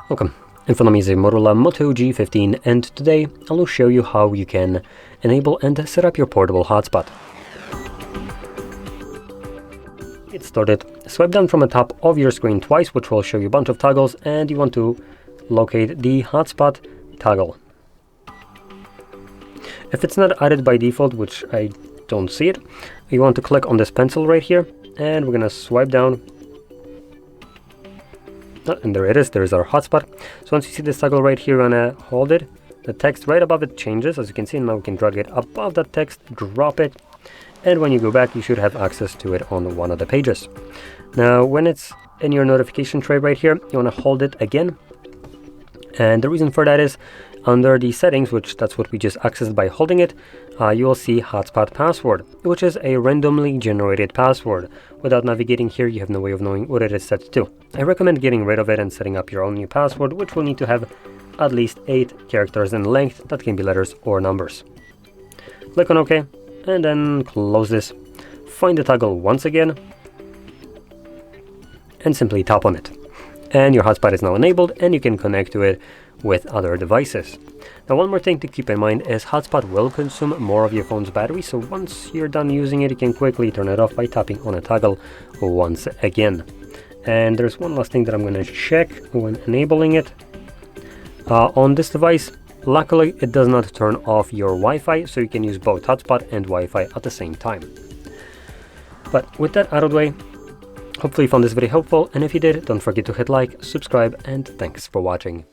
Welcome. In front of me is a Motorola Moto G15, and today I'll show you how you can enable and set up your portable hotspot. Get started. Swipe down from the top of your screen twice, which will show you a bunch of toggles, and you want to locate the hotspot toggle. If it's not added by default, which I don't see it, you want to click on this pencil right here, and we're gonna swipe down. And there it is, there's our hotspot. So once you see this toggle right here, you're gonna hold it. The text right above it changes, as you can see. Now we can drag it above that text, drop it, and when you go back, you should have access to it on one of the pages. Now, when it's in your notification tray right here, you wanna hold it again. And the reason for that is, under the settings, which that's what we just accessed by holding it, you will see hotspot password, which is a randomly generated password. Without navigating here, you have no way of knowing what it is set to. I recommend getting rid of it and setting up your own new password, which will need to have at least 8 characters in length. That can be letters or numbers. Click on OK, and then close this. Find the toggle once again, and simply tap on it. And your hotspot is now enabled, and you can connect to it with other devices. Now, one more thing to keep in mind is hotspot will consume more of your phone's battery, so once you're done using it, you can quickly turn it off by tapping on a toggle once again. And there's one last thing that I'm going to check when enabling it. On this device, luckily it does not turn off your Wi-Fi, so you can use both hotspot and Wi-Fi at the same time. But with that out of the way, hopefully you found this video helpful, and if you did, don't forget to hit like, subscribe, and thanks for watching.